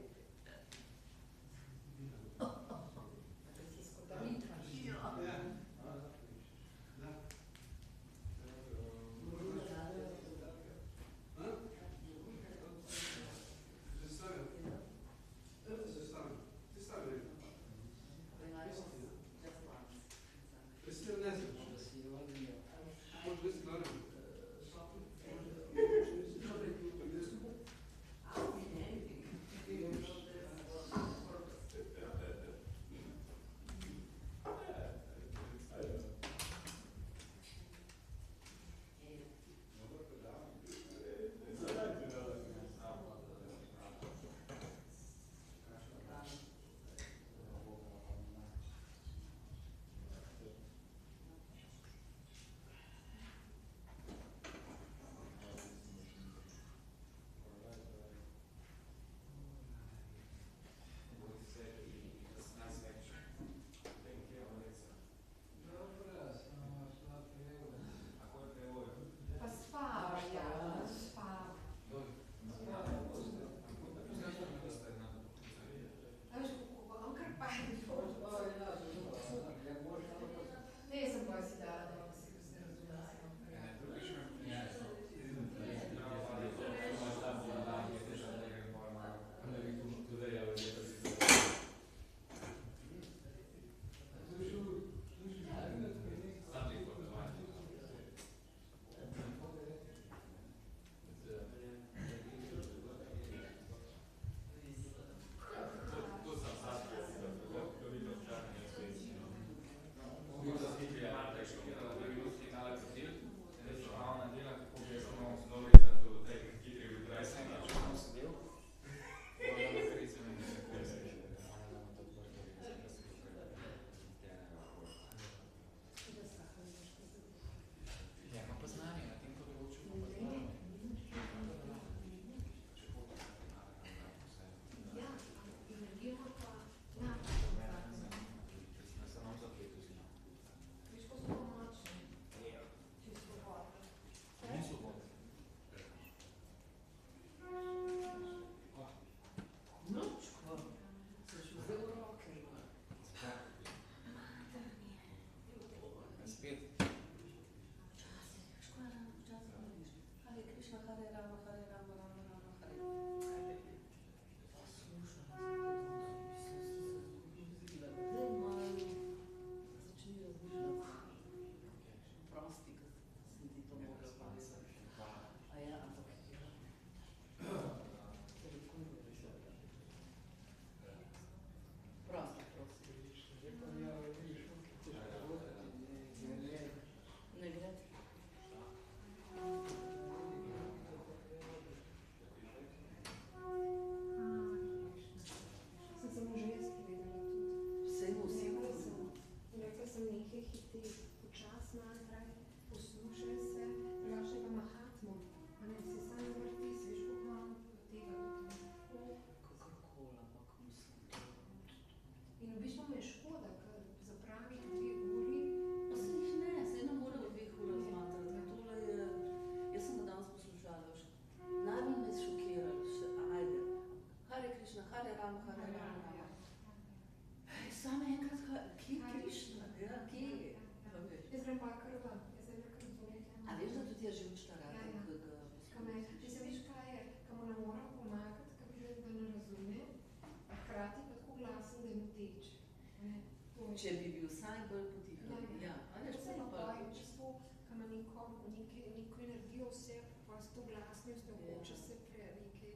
Speaker 4: mislim, da mogoče se nekaj.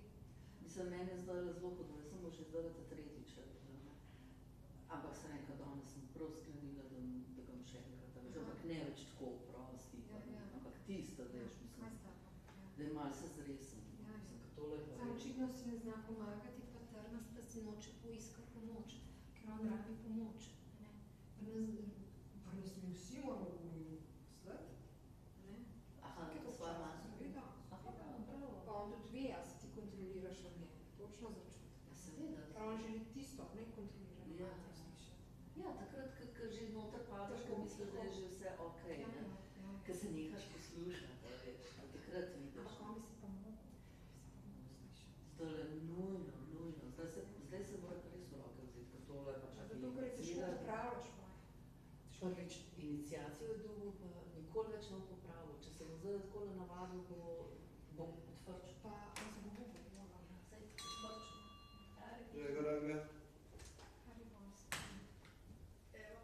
Speaker 6: Mislim, meni je zdaj zelo hodno, jaz sem bo že zdaj tretjič. Ampak sem rekla, danes sem prav sklenila, da ga bom še enkrat, ampak ne več tako prosti, ampak tisto, veš, mislim, da je malo se zresen.
Speaker 4: Sam očitno si ne zna pomagati, pa trmast, da si noče poiskati pomoč, ker on rabi pomoč. Pa nas mi vsi moramo slati.
Speaker 6: Aha, to svoja mama.
Speaker 4: Seveda. Pa on tudi ve, a se ti kontroliraš od njega, točno začuti.
Speaker 6: Ja, seveda.
Speaker 4: Ker on želi tisto, ne kontrolirano mater slišati.
Speaker 6: Ja, takrat, ko že noter padaš, ko misliš, da je že vse okej, ne? Ko se nehaš poslušati, veš, takrat vidiš.
Speaker 4: Ampak on bi si pomogel.
Speaker 6: Zdaj nujno. Zdaj se mora res v roke vzeti, ker tole pa čak
Speaker 4: zato, ker se še popravljaš,
Speaker 6: prvič iniciacijo je dobil, pa nikoli več ne popravil. Če se bo zdaj takole navadil, bo odvrčil.
Speaker 4: Pa on se bo govoril.
Speaker 6: Zdaj odvrčil.
Speaker 5: Raga.
Speaker 4: Evo.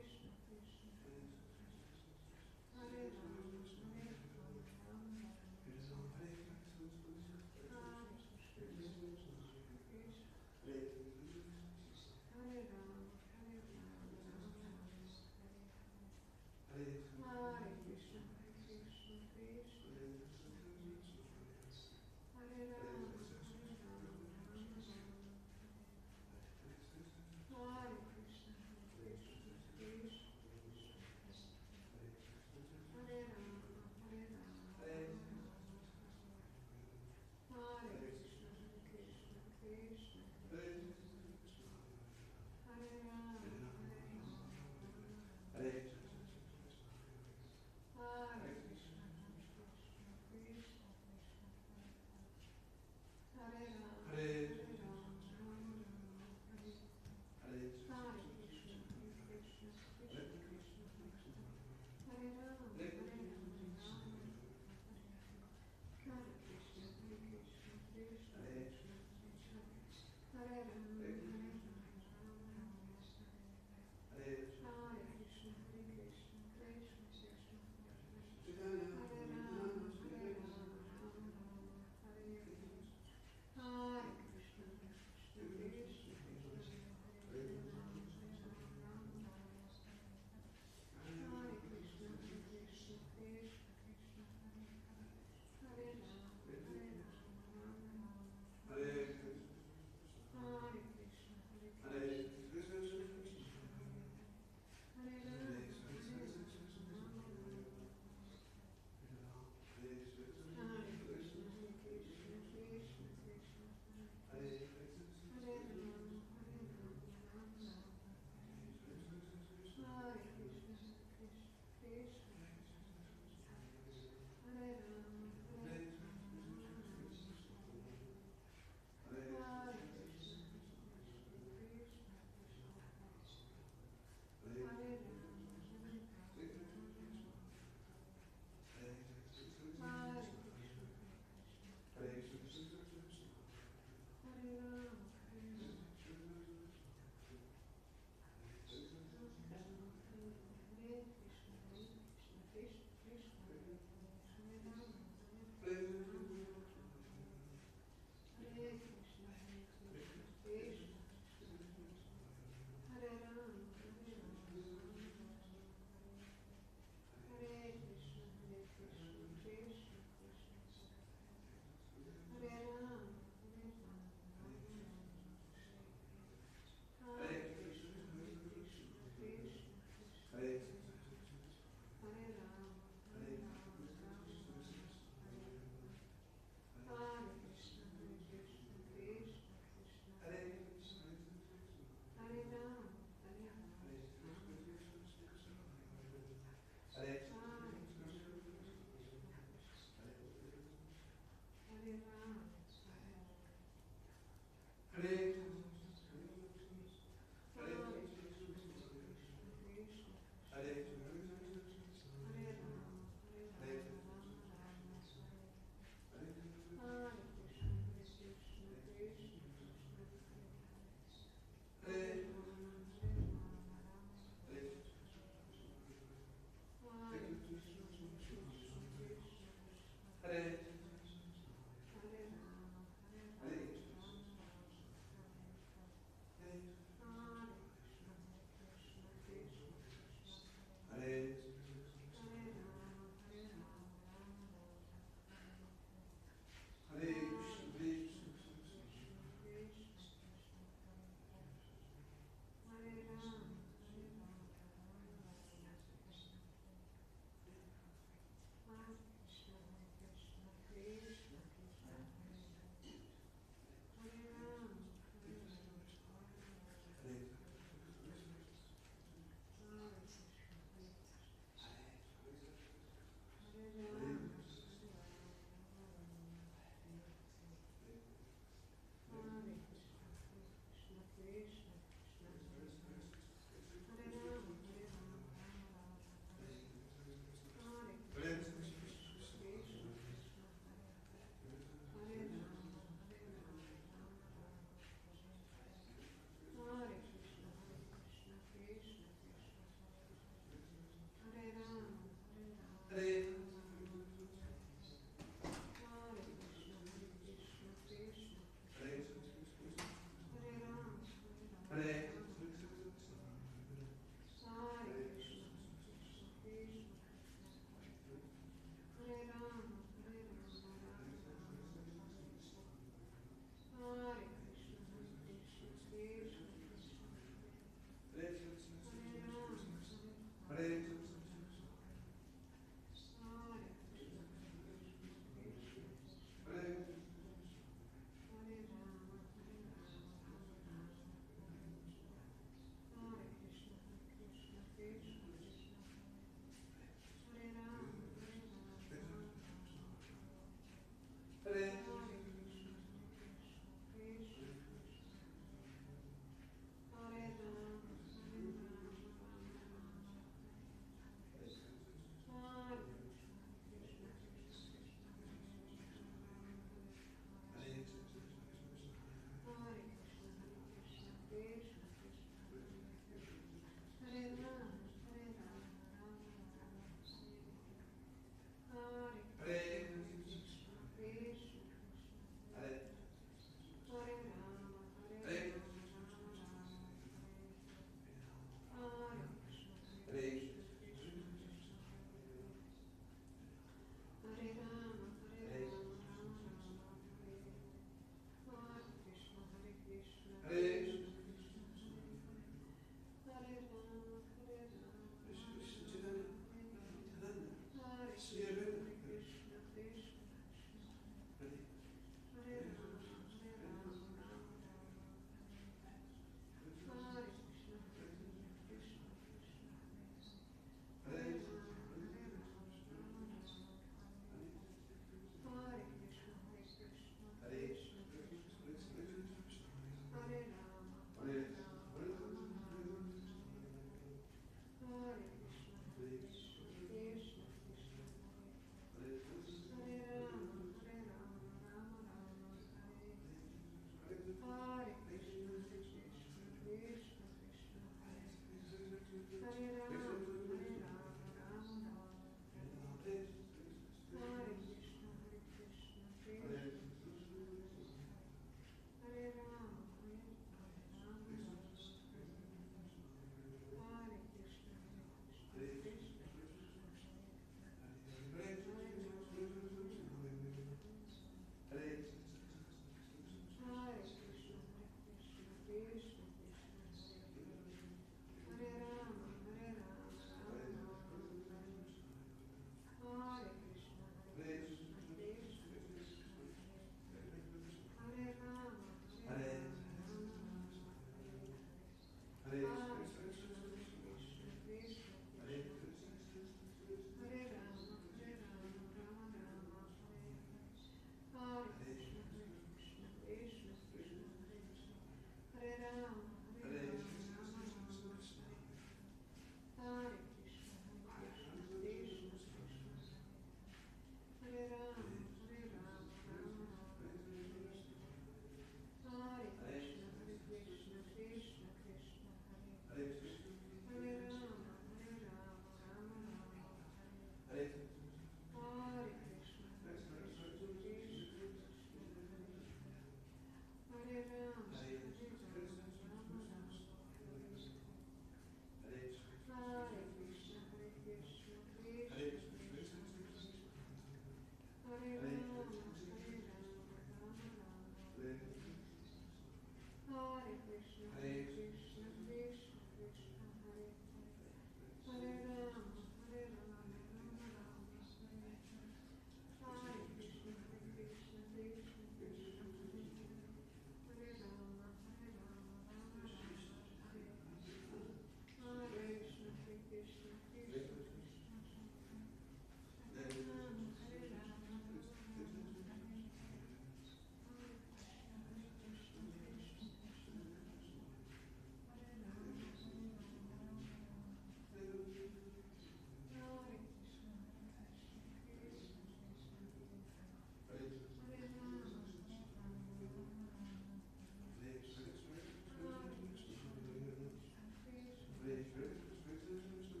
Speaker 5: Hare Krishna, Hare Krishna, Krishna